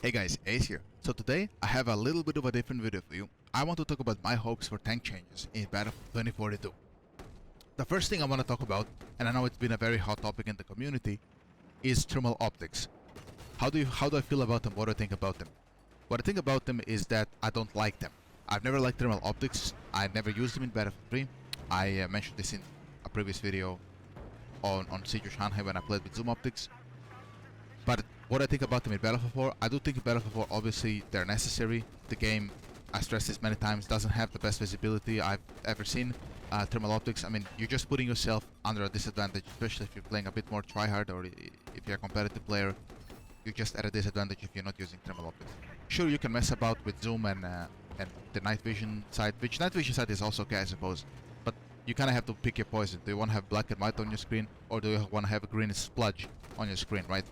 Hey guys, Ace here. So today I have a little bit of a different video for you. I want to talk about my hopes for tank changes in Battlefield 2042. The first thing I want to talk about, and I know it's been a very hot topic in the community, is thermal optics. How do I feel about them? What do I think about them? What I think about them is that I don't like them. I've never liked thermal optics. I never used them in Battlefield 3. I mentioned this in a previous video on Siege of Shanghai when I played with zoom optics. But what I think about them in Battlefield 4, I do think in Battlefield 4 obviously they're necessary. The game, I stressed this many times, doesn't have the best visibility I've ever seen. Thermal optics, I mean, you're just putting yourself under a disadvantage, especially if you're playing a bit more tryhard or if you're a competitive player. You're just at a disadvantage if you're not using thermal optics. Sure, you can mess about with zoom and the night vision side, which night vision side is also okay, I suppose. But you kind of have to pick your poison. Do you want to have black and white on your screen, or do you want to have a green spludge on your screen, right?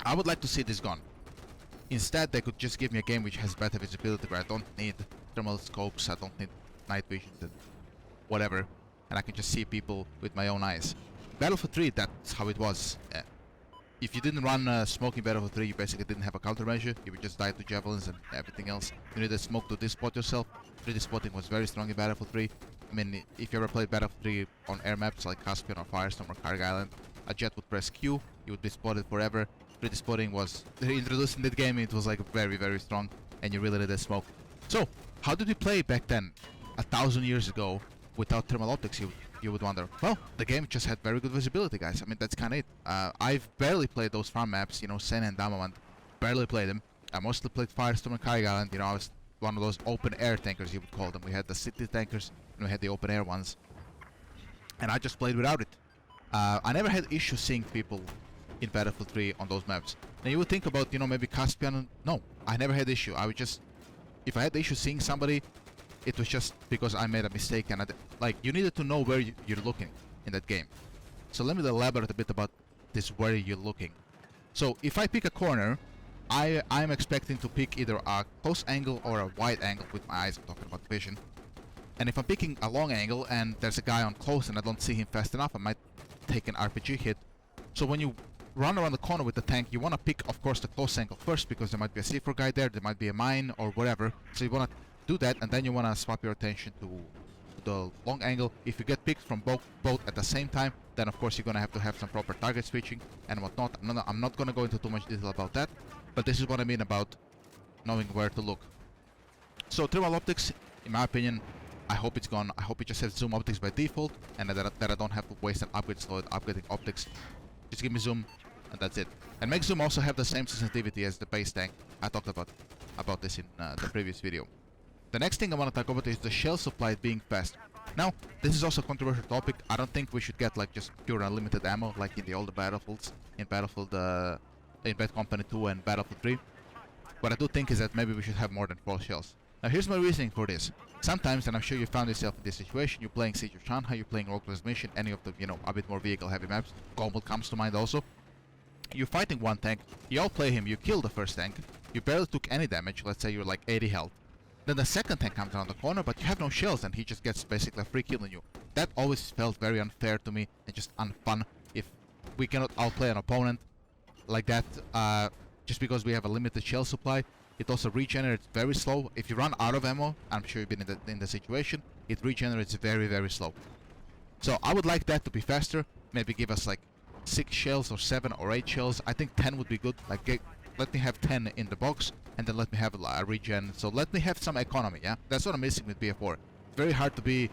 I would like to see this gone. Instead, they could just give me a game which has better visibility, where I don't need thermal scopes, I don't need night vision and whatever, and I can just see people with my own eyes. Battlefield 3, that's how it was. If you didn't run smoke in Battlefield 3, you basically didn't have a countermeasure. You would just die to javelins and everything else. You needed smoke to de-spot yourself. 3D spotting was very strong in Battlefield 3. I mean, if you ever played Battlefield 3 on air maps like Caspian or Firestorm or Carg Island, a jet would press Q, you would be spotted forever. 3D spotting was introduced in that game. It was like very, very strong, and you really needed smoke. So, how did we play back then, 1,000 years ago, without thermal optics? You would wonder. Well, the game just had very good visibility, guys. I mean, that's kind of it. I've barely played those farm maps, you know, Sen and Damavand. Barely played them. I mostly played Firestorm and Carg Island. You know, I was one of those open air tankers, you would call them. We had the city tankers, and we had the open air ones. And I just played without it. I never had issues seeing people in Battlefield 3 on those maps. Now you would think about, you know, maybe Caspian. No, I never had issue. I would just, if I had the issue seeing somebody, it was just because I made a mistake, and like, you needed to know where you're looking in that game. So let me elaborate a bit about this, where you're looking. So if I pick a corner, I'm expecting to pick either a close angle or a wide angle with my eyes. I'm talking about vision. And if I'm picking a long angle and there's a guy on close and I don't see him fast enough, I might take an RPG hit. So when you run around the corner with the tank, you want to pick, of course, the close angle first, because there might be a C4 guy there might be a mine or whatever. So you want to do that, and then you want to swap your attention to the long angle. If you get picked from both at the same time, then of course you're going to have some proper target switching and whatnot. I'm not going to go into too much detail about that, but this is what I mean about knowing where to look. So thermal optics, in my opinion, I hope it's gone. I hope it just has zoom optics by default, and that I don't have to waste an upgrade slot upgrading optics. Just give me zoom, and that's it. And make zoom also have the same sensitivity as the base tank. I talked about this in the previous video. The next thing I want to talk about is the shell supply being fast. Now, this is also a controversial topic. I don't think we should get like just pure unlimited ammo like in the older Battlefields, in Bad Company 2 and Battlefield 3. What I do think is that maybe we should have more than 4 shells. Now here's my reasoning for this. Sometimes, and I'm sure you found yourself in this situation, you're playing Siege of Shanghai, you're playing Rogue Mission, any of the, you know, a bit more vehicle heavy maps, Global comes to mind also. You're fighting one tank, you outplay him, you kill the first tank, you barely took any damage, let's say you're like 80 health. Then the second tank comes around the corner, but you have no shells, and he just gets basically a free kill on you. That always felt very unfair to me and just unfun. If we cannot outplay an opponent like that, just because we have a limited shell supply. It also regenerates very slow. If you run out of ammo, I'm sure you've been in the situation, it regenerates very, very slow. So I would like that to be faster. Maybe give us like 6 shells or 7 or 8 shells. I think 10 would be good. Like, let me have 10 in the box, and then let me have a regen. So let me have some economy, yeah? That's what I'm missing with BF4. It's very hard to be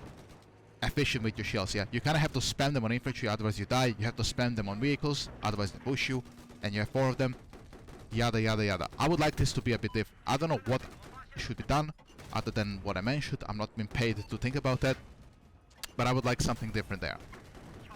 efficient with your shells, yeah? You kind of have to spam them on infantry, otherwise you die. You have to spam them on vehicles, otherwise they push you, and you have 4 of them. Yada yada yada. I would like this to be a bit different. I don't know what should be done other than what I mentioned. I'm not being paid to think about that, but I would like something different there.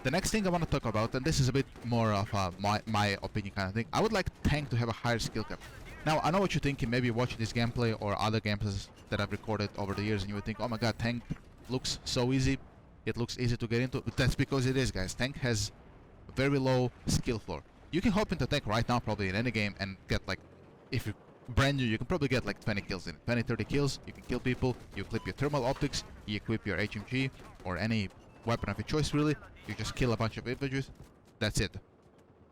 The next thing I want to talk about, and this is a bit more of my opinion kind of thing, I would like tank to have a higher skill cap. Now I know what you're thinking. Maybe watching this gameplay or other gameplays that I've recorded over the years, and you would think, oh my god, tank looks so easy. It looks easy to get into. But that's because it is, guys. Tank has a very low skill floor. You can hop into tank right now, probably in any game, and get like, if you're brand new, you can probably get like 20 kills in it. 20, 30 kills, you can kill people, you clip your thermal optics, you equip your HMG, or any weapon of your choice really, you just kill a bunch of infantry, that's it.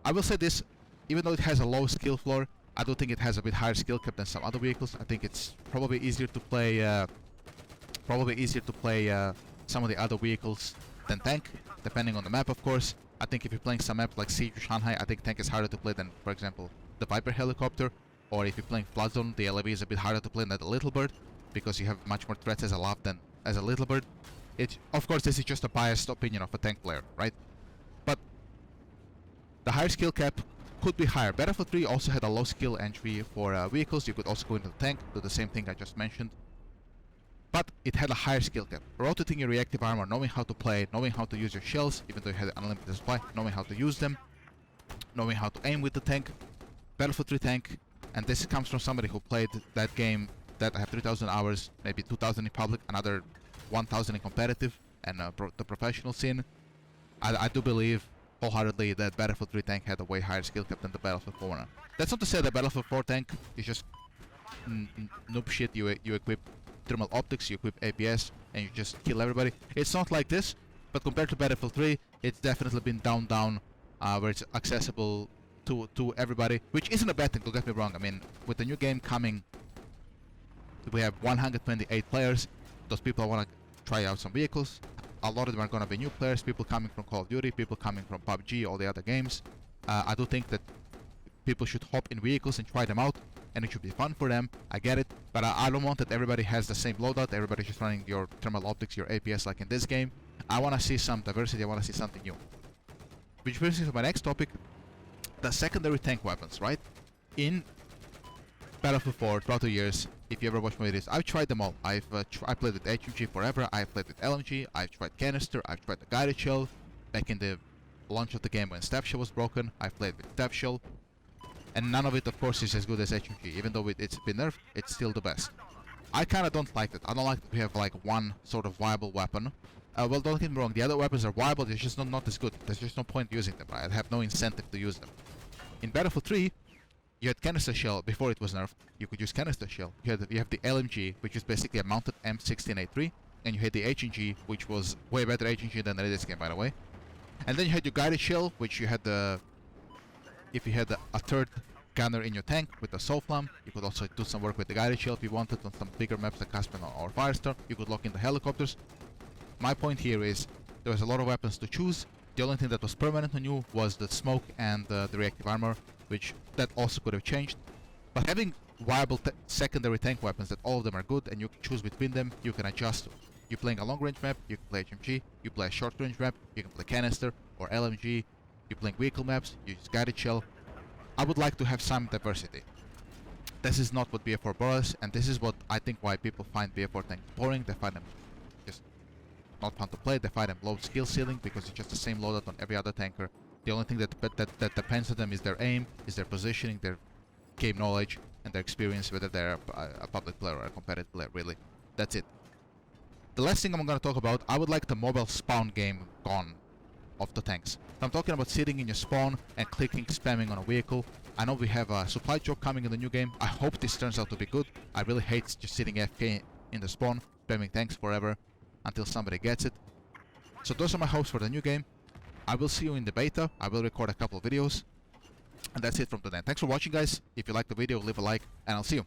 I will say this, even though it has a low skill floor, I do think it has a bit higher skill cap than some other vehicles. I think it's probably easier to play some of the other vehicles than tank, depending on the map, of course. I think if you're playing some maps like Siege or Shanghai, I think tank is harder to play than, for example, the Viper helicopter. Or if you're playing Flood Zone, the LAV is a bit harder to play than the Little Bird, because you have much more threats as a LAV than as a Little Bird. Of course, this is just a biased opinion of a tank player, right? But the higher skill cap could be higher. Battlefield 3 also had a low skill entry for vehicles. You could also go into the tank, do the same thing I just mentioned. But it had a higher skill cap. Rotating your reactive armor, knowing how to play, knowing how to use your shells, even though you had unlimited supply, knowing how to use them, knowing how to aim with the tank. Battlefield 3 tank, and this comes from somebody who played that game, that I have 3,000 hours, maybe 2,000 in public, another 1,000 in competitive, and the professional scene. I do believe wholeheartedly that Battlefield 3 tank had a way higher skill cap than the Battlefield 4 one. That's not to say that Battlefield 4 tank is just noob shit. You equip thermal optics, you equip APS, and you just kill everybody. It's not like this, but compared to Battlefield 3, it's definitely been down, where it's accessible to everybody, which isn't a bad thing, don't get me wrong. I mean, with the new game coming, we have 128 players. Those people want to try out some vehicles. A lot of them are going to be new players, people coming from Call of Duty, people coming from PUBG, all the other games. I do think that people should hop in vehicles and try them out, and it should be fun for them. I get it, but I don't want that everybody has the same loadout, everybody's just running your thermal optics, your APS like in this game. I want to see some diversity, I want to see something new. Which brings me to my next topic, the secondary tank weapons, right? In Battlefield 4, throughout the years, if you ever watch my videos, I've tried them all. I played with HMG forever, I've played with LMG, I've tried canister, I've tried the guided shell. Back in the launch of the game when staff shell was broken, I played with staff shell. And none of it, of course, is as good as HMG. Even though it's been nerfed, it's still the best. I kinda don't like that. I don't like that we have like one sort of viable weapon. Well, don't get me wrong, the other weapons are viable, they're just not as good. There's just no point using them. I have no incentive to use them. In Battlefield 3, you had canister shell before it was nerfed. You could use canister shell. You have the LMG, which is basically a mounted M16A3, and you had the HNG, which was way better HNG than the latest game, by the way. And then you had your guided shell, which you had if you had a third gunner in your tank with the Soulflam, you could also do some work with the guided shell if you wanted on some bigger maps like Caspian or Firestar. You could lock in the helicopters. My point here is there was a lot of weapons to choose. The only thing that was permanently new was the smoke and the reactive armor, which that also could have changed. But having viable secondary tank weapons that all of them are good and you can choose between them, you can adjust. You're playing a long range map, you can play HMG. You play a short range map, you can play canister or LMG. You're playing vehicle maps, you use guided shell. I would like to have some diversity. This is not what BF4 brought us, and this is what I think why people find BF4 tanks boring. They find them just not fun to play. They find them low skill ceiling because it's just the same loadout on every other tanker. The only thing that depends on them is their aim, is their positioning, their game knowledge, and their experience, whether they're a public player or a competitive player, really. That's it. The last thing I'm going to talk about, I would like the mobile spawn game gone of the tanks. I'm talking about sitting in your spawn and clicking, spamming on a vehicle. I know we have a supply drop coming in the new game. I hope this turns out to be good. I really hate just sitting AFK in the spawn, spamming tanks forever until somebody gets it. So those are my hopes for the new game. I will see you in the beta. I will record a couple of videos. And that's it from today. Thanks for watching, guys. If you liked the video, leave a like, and I'll see you.